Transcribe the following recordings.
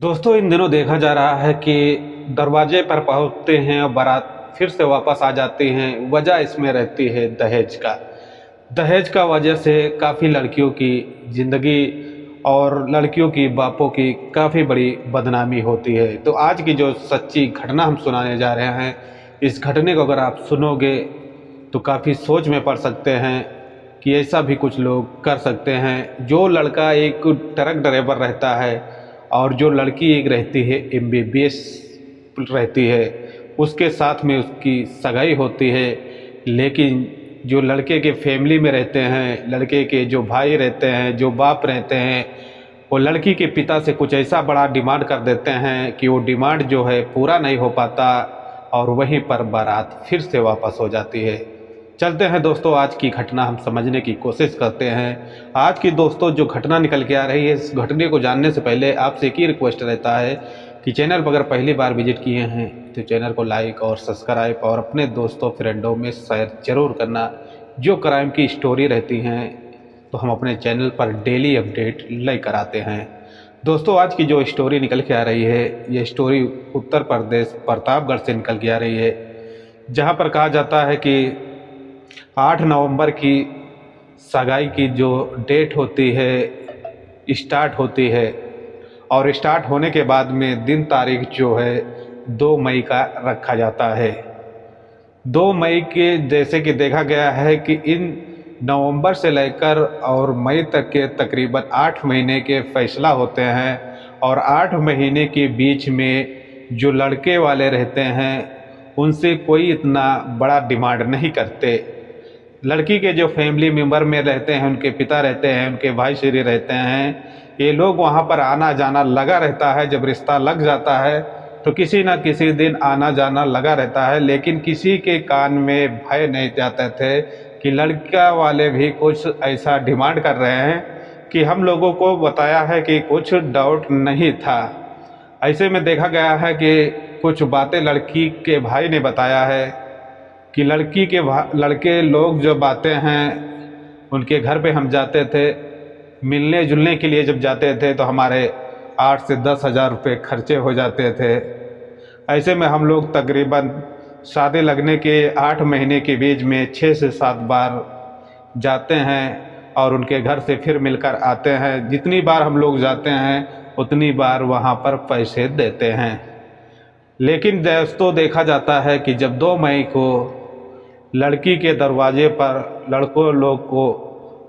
दोस्तों इन दिनों देखा जा रहा है कि दरवाजे पर पहुंचते हैं और बारात फिर से वापस आ जाती हैं। वजह इसमें रहती है दहेज का वजह से काफ़ी लड़कियों की ज़िंदगी और लड़कियों की बापों की काफ़ी बड़ी बदनामी होती है। तो आज की जो सच्ची घटना हम सुनाने जा रहे हैं, इस घटने को अगर आप सुनोगे तो काफ़ी सोच में पड़ सकते हैं कि ऐसा भी कुछ लोग कर सकते हैं। जो लड़का एक ट्रक ड्राइवर रहता है और जो लड़की एक रहती है एमबीबीएस रहती है, उसके साथ में उसकी सगाई होती है। लेकिन जो लड़के के फैमिली में रहते हैं, लड़के के जो भाई रहते हैं, जो बाप रहते हैं, वो लड़की के पिता से कुछ ऐसा बड़ा डिमांड कर देते हैं कि वो डिमांड जो है पूरा नहीं हो पाता और वहीं पर बारात फिर से वापस हो जाती है। चलते हैं दोस्तों, आज की घटना हम समझने की कोशिश करते हैं। आज की दोस्तों जो घटना निकल के आ रही है, इस घटने को जानने से पहले आपसे एक ही रिक्वेस्ट रहता है कि चैनल पर अगर पहली बार विजिट किए हैं तो चैनल को लाइक और सब्सक्राइब और अपने दोस्तों फ्रेंडों में शेयर जरूर करना। जो क्राइम की स्टोरी रहती हैं तो हम अपने चैनल पर डेली अपडेट लेकर आते हैं। दोस्तों आज की जो स्टोरी निकल के आ रही है, ये स्टोरी उत्तर प्रदेश प्रतापगढ़ से निकल के आ रही है, जहाँ पर कहा जाता है कि 8 नवंबर की सगाई की जो डेट होती है स्टार्ट होती है और स्टार्ट होने के बाद में दिन तारीख जो है 2 मई का रखा जाता है। 2 मई के जैसे कि देखा गया है कि इन नवंबर से लेकर और मई तक के तकरीबन 8 महीने के फैसला होते हैं और 8 महीने के बीच में जो लड़के वाले रहते हैं उनसे कोई इतना बड़ा डिमांड नहीं करते। लड़की के जो फैमिली मेम्बर में रहते हैं, उनके पिता रहते हैं, उनके भाई श्री रहते हैं, ये लोग वहाँ पर आना जाना लगा रहता है। जब रिश्ता लग जाता है तो किसी न किसी दिन आना जाना लगा रहता है, लेकिन किसी के कान में भय नहीं जाते थे कि लड़का वाले भी कुछ ऐसा डिमांड कर रहे हैं कि हम लोगों को बताया है कि कुछ डाउट नहीं था। ऐसे में देखा गया है कि कुछ बातें लड़की के भाई ने बताया है कि लड़के लोग जो बातें हैं, उनके घर पे हम जाते थे मिलने जुलने के लिए। जब जाते थे तो हमारे 8 से 10 हज़ार रुपये खर्चे हो जाते थे। ऐसे में हम लोग तकरीबन शादी लगने के 8 महीने के बीच में 6 से 7 बार जाते हैं और उनके घर से फिर मिलकर आते हैं। जितनी बार हम लोग जाते हैं उतनी बार वहाँ पर पैसे देते हैं। लेकिन दोस्तों देखा जाता है कि जब 2 मई को लड़की के दरवाजे पर लड़कों लोग को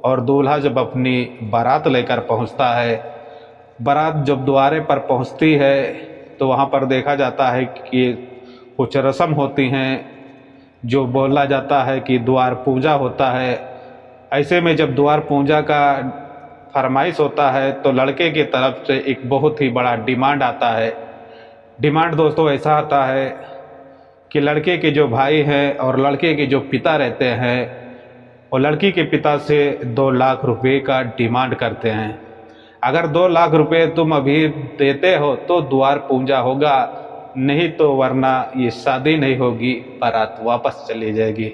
और दूल्हा जब अपनी बारात लेकर पहुंचता है, बारात जब द्वारे पर पहुंचती है तो वहां पर देखा जाता है कि कुछ रस्म होती हैं, जो बोला जाता है कि द्वार पूजा होता है। ऐसे में जब द्वार पूजा का फरमाइश होता है तो लड़के की तरफ से एक बहुत ही बड़ा डिमांड आता है। डिमांड दोस्तों ऐसा आता है कि लड़के के जो भाई हैं और लड़के के जो पिता रहते हैं, और लड़की के पिता से 2 लाख रुपए का डिमांड करते हैं। अगर 2 लाख रुपए तुम अभी देते हो तो द्वार पूजा होगा, नहीं तो वरना ये शादी नहीं होगी, बारात वापस चली जाएगी।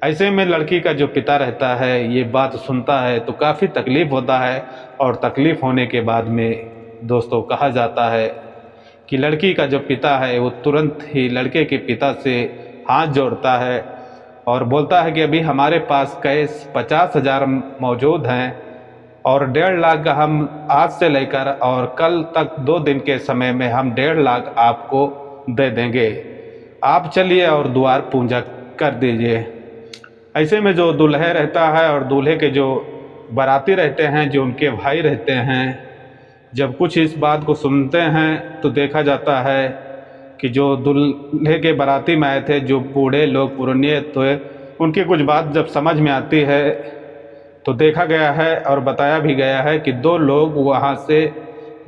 ऐसे में लड़की का जो पिता रहता है ये बात सुनता है तो काफ़ी तकलीफ़ होता है और तकलीफ़ होने के बाद में दोस्तों कहा जाता है कि लड़की का जो पिता है वो तुरंत ही लड़के के पिता से हाथ जोड़ता है और बोलता है कि अभी हमारे पास कैश 50,000 मौजूद हैं और 1.5 लाख का हम आज से लेकर और कल तक 2 दिन के समय में हम 1.5 लाख आपको दे देंगे। आप चलिए और द्वार पूजा कर दीजिए। ऐसे में जो दूल्हे रहता है और दूल्हे के जो बाराती रहते हैं, जो उनके भाई रहते हैं, जब कुछ इस बात को सुनते हैं तो देखा जाता है कि जो दूल्हे के बाराती में आए थे, जो बूढ़े लोग पुराने थे, उनकी कुछ बात जब समझ में आती है तो देखा गया है और बताया भी गया है कि 2 लोग वहाँ से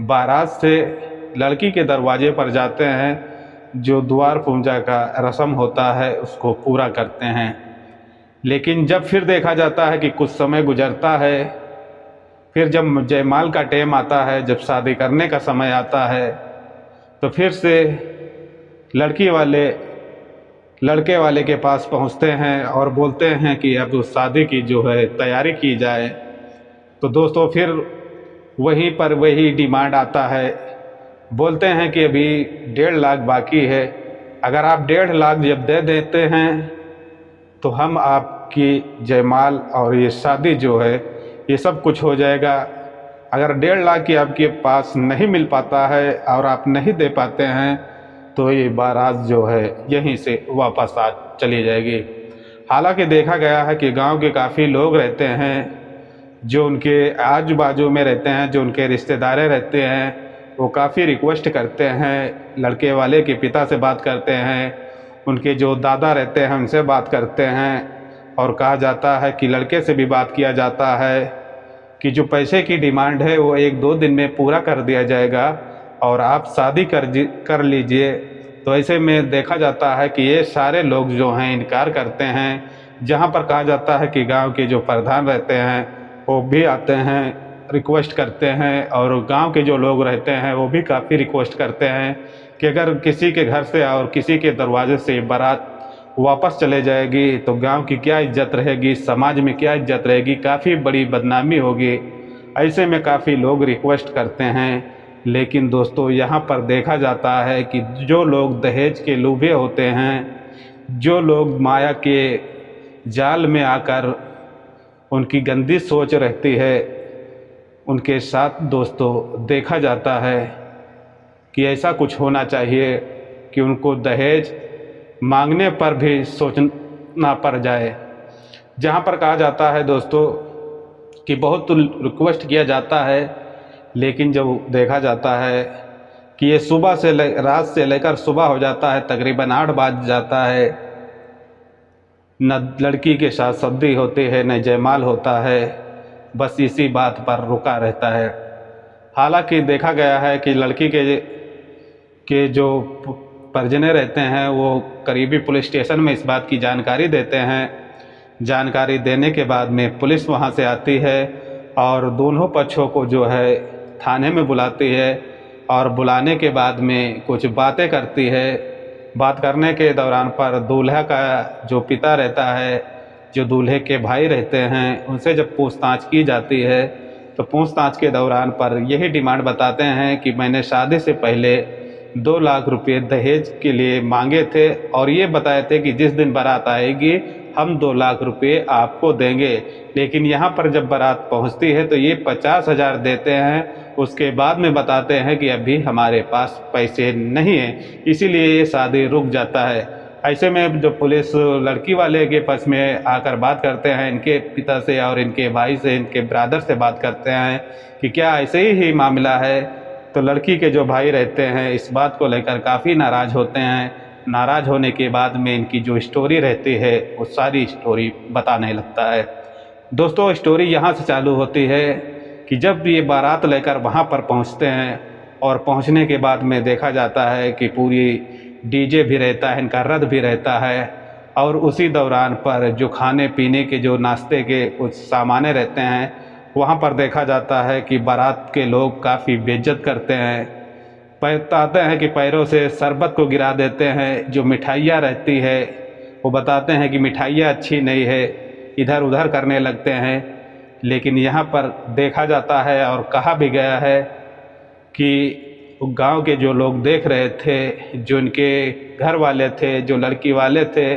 बारात से लड़की के दरवाजे पर जाते हैं, जो द्वार पूजा का रस्म होता है उसको पूरा करते हैं। लेकिन जब फिर देखा जाता है कि कुछ समय गुजरता है, फिर जब जयमाल का टाइम आता है, जब शादी करने का समय आता है, तो फिर से लड़के वाले के पास पहुंचते हैं और बोलते हैं कि अब उस शादी की जो है तैयारी की जाए। तो दोस्तों फिर वहीं पर वही डिमांड आता है बोलते हैं कि अभी 1.5 लाख बाकी है, अगर आप 1.5 लाख जब दे देते हैं तो हम आपकी जयमाल और ये शादी जो है ये सब कुछ हो जाएगा। अगर 1.5 लाख की आपके पास नहीं मिल पाता है और आप नहीं दे पाते हैं तो ये बारात जो है यहीं से वापस आ चली जाएगी। हालांकि देखा गया है कि गांव के काफ़ी लोग रहते हैं जो उनके आजू बाजू में रहते हैं, जो उनके रिश्तेदार रहते हैं, वो काफ़ी रिक्वेस्ट करते हैं, लड़के वाले के पिता से बात करते हैं, उनके जो दादा रहते हैं उनसे बात करते हैं और कहा जाता है कि लड़के से भी बात किया जाता है कि जो पैसे की डिमांड है वो 1-2 दिन में पूरा कर दिया जाएगा और आप शादी कर लीजिए। तो ऐसे में देखा जाता है कि ये सारे लोग जो हैं इनकार करते हैं। जहाँ पर कहा जाता है कि गांव के जो प्रधान रहते हैं वो भी आते हैं, रिक्वेस्ट करते हैं, और गांव के जो लोग रहते हैं वो भी काफ़ी रिक्वेस्ट करते हैं कि अगर किसी के घर से और किसी के दरवाजे से बारात वापस चले जाएगी तो गांव की क्या इज्जत रहेगी, समाज में क्या इज्जत रहेगी, काफ़ी बड़ी बदनामी होगी। ऐसे में काफ़ी लोग रिक्वेस्ट करते हैं। लेकिन दोस्तों यहाँ पर देखा जाता है कि जो लोग दहेज के लोभे होते हैं, जो लोग माया के जाल में आकर उनकी गंदी सोच रहती है, उनके साथ दोस्तों देखा जाता है कि ऐसा कुछ होना चाहिए कि उनको दहेज मांगने पर भी सोचना पड़ जाए। जहाँ पर कहा जाता है दोस्तों कि बहुत रिक्वेस्ट किया जाता है, लेकिन जब देखा जाता है कि ये सुबह से रात से लेकर सुबह हो जाता है, तकरीबन 8 बज जाता है, न लड़की के साथ शादी होती है न जयमाल होता है, बस इसी बात पर रुका रहता है। हालांकि देखा गया है कि लड़की के जो परिजने रहते हैं वो करीबी पुलिस स्टेशन में इस बात की जानकारी देते हैं। जानकारी देने के बाद में पुलिस वहां से आती है और दोनों पक्षों को जो है थाने में बुलाती है और बुलाने के बाद में कुछ बातें करती है। बात करने के दौरान पर दूल्हा का जो पिता रहता है, जो दूल्हे के भाई रहते हैं, उनसे जब पूछताछ की जाती है तो पूछताछ के दौरान पर यही डिमांड बताते हैं कि मैंने शादी से पहले 2 लाख रुपए दहेज के लिए मांगे थे और ये बताए थे कि जिस दिन बारात आएगी हम 2 लाख रुपए आपको देंगे। लेकिन यहाँ पर जब बारात पहुँचती है तो ये 50,000 देते हैं, उसके बाद में बताते हैं कि अभी हमारे पास पैसे नहीं हैं, इसीलिए ये शादी रुक जाता है। ऐसे में जो पुलिस लड़की वाले के पास में आकर बात करते हैं, इनके पिता से और इनके भाई से, इनके ब्रदर से बात करते हैं कि क्या ऐसे ही मामला है, तो लड़की के जो भाई रहते हैं इस बात को लेकर काफ़ी नाराज़ होते हैं। नाराज़ होने के बाद में इनकी जो स्टोरी रहती है वो सारी स्टोरी बताने लगता है। दोस्तों स्टोरी यहाँ से चालू होती है कि जब ये बारात लेकर वहाँ पर पहुँचते हैं और पहुँचने के बाद में देखा जाता है कि पूरी डीजे भी रहता है, इनका रथ भी रहता है, और उसी दौरान पर जो खाने पीने के जो नाश्ते के कुछ सामाने रहते हैं वहाँ पर देखा जाता है कि बारात के लोग काफ़ी बेइज्जत करते हैं। बताते हैं कि पैरों से शरबत को गिरा देते हैं। जो मिठाइयाँ रहती है वो बताते हैं कि मिठाइयाँ अच्छी नहीं है, इधर उधर करने लगते हैं। लेकिन यहाँ पर देखा जाता है और कहा भी गया है कि गांव के जो लोग देख रहे थे, जो इनके घर वाले थे, जो लड़की वाले थे,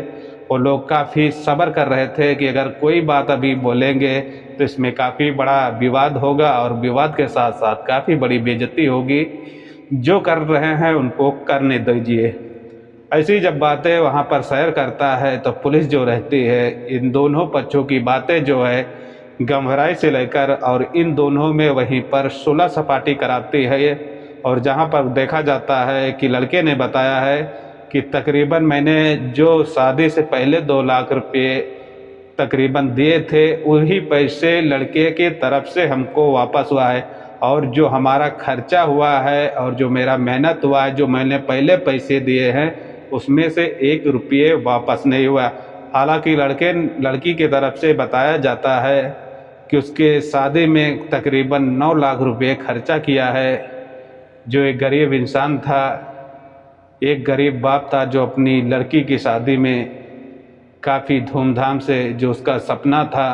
वो लोग काफ़ी सब्र कर रहे थे कि अगर कोई बात अभी बोलेंगे तो इसमें काफ़ी बड़ा विवाद होगा और विवाद के साथ साथ काफ़ी बड़ी बेइज्जती होगी। जो कर रहे हैं उनको करने दीजिए। ऐसी जब बातें वहाँ पर सैर करता है तो पुलिस जो रहती है इन दोनों पक्षों की बातें जो है गंभीराई से लेकर और इन दोनों में वहीं पर सुलह सपाटी कराती है। और जहाँ पर देखा जाता है कि लड़के ने बताया है कि तकरीबन मैंने जो शादी से पहले 2 लाख रुपए तकरीबन दिए थे वही पैसे लड़के की तरफ से हमको वापस हुआ है, और जो हमारा खर्चा हुआ है और जो मेरा मेहनत हुआ है, जो मैंने पहले पैसे दिए हैं उसमें से 1 रुपये वापस नहीं हुआ। हालांकि लड़की की तरफ से बताया जाता है कि उसके शादी में तकरीबन 9 लाख रुपए खर्चा किया है। जो एक गरीब इंसान था, एक गरीब बाप था जो अपनी लड़की की शादी में काफ़ी धूमधाम से, जो उसका सपना था,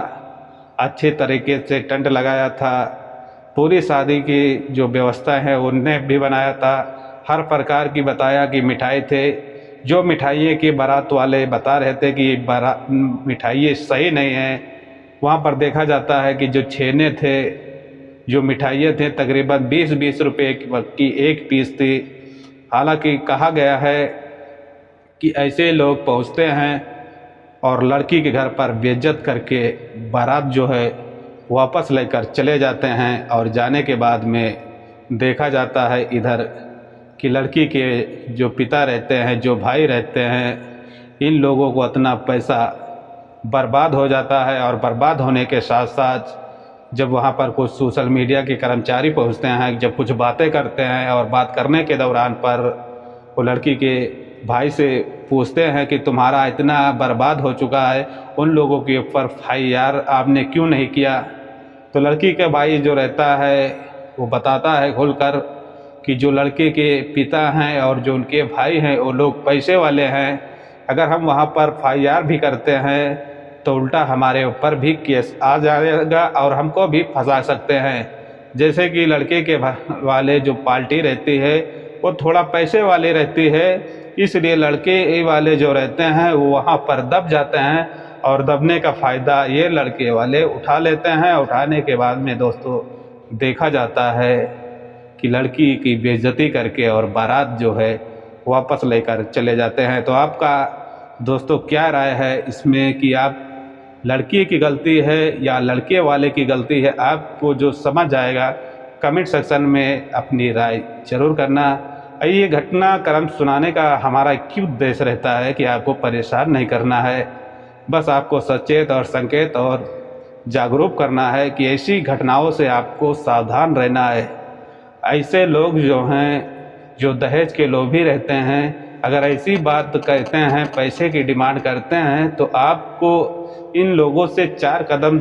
अच्छे तरीके से टेंट लगाया था, पूरी शादी की जो व्यवस्था है उनने भी बनाया था। हर प्रकार की बताया कि मिठाई थे, जो मिठाइयों की बारात वाले बता रहे थे कि बारात मिठाइयाँ सही नहीं हैं। वहाँ पर देखा जाता है कि जो छेने थे, जो मिठाइयाँ थे, तकरीबन 20-20 रुपये की एक पीस थी। हालांकि कहा गया है कि ऐसे लोग पहुँचते हैं और लड़की के घर पर बेइज्जत करके बारात जो है वापस लेकर चले जाते हैं, और जाने के बाद में देखा जाता है इधर कि लड़की के जो पिता रहते हैं, जो भाई रहते हैं, इन लोगों को इतना पैसा बर्बाद हो जाता है। और बर्बाद होने के साथ साथ जब वहाँ पर कुछ सोशल मीडिया के कर्मचारी पहुँचते हैं, जब कुछ बातें करते हैं और बात करने के दौरान पर वो लड़की के भाई से पूछते हैं कि तुम्हारा इतना बर्बाद हो चुका है, उन लोगों के ऊपर FIR आपने क्यों नहीं किया। तो लड़की के भाई जो रहता है वो बताता है खुलकर कि जो लड़के के पिता हैं और जो उनके भाई हैं वो लोग पैसे वाले हैं। अगर हम वहाँ पर FIR भी करते हैं तो उल्टा हमारे ऊपर भी केस आ जाएगा और हमको भी फंसा सकते हैं। जैसे कि लड़के के वाले जो पार्टी रहती है वो थोड़ा पैसे वाले रहती है, इसलिए लड़के वाले जो रहते हैं वो वहाँ पर दब जाते हैं, और दबने का फ़ायदा ये लड़के वाले उठा लेते हैं। उठाने के बाद में दोस्तों देखा जाता है कि लड़की की बेइज्जती करके और बारात जो है वापस लेकर चले जाते हैं। तो आपका दोस्तों क्या राय है इसमें कि आप लड़की की गलती है या लड़के वाले की गलती है? आपको जो समझ आएगा कमेंट सेक्शन में अपनी राय ज़रूर करना। ये घटनाक्रम सुनाने का हमारा क्यों उद्देश्य रहता है कि आपको परेशान नहीं करना है, बस आपको सचेत और संकेत और जागरूक करना है कि ऐसी घटनाओं से आपको सावधान रहना है। ऐसे लोग जो हैं, जो दहेज के लोभी रहते हैं, अगर ऐसी बात कहते हैं, पैसे की डिमांड करते हैं, तो आपको इन लोगों से 4 कदम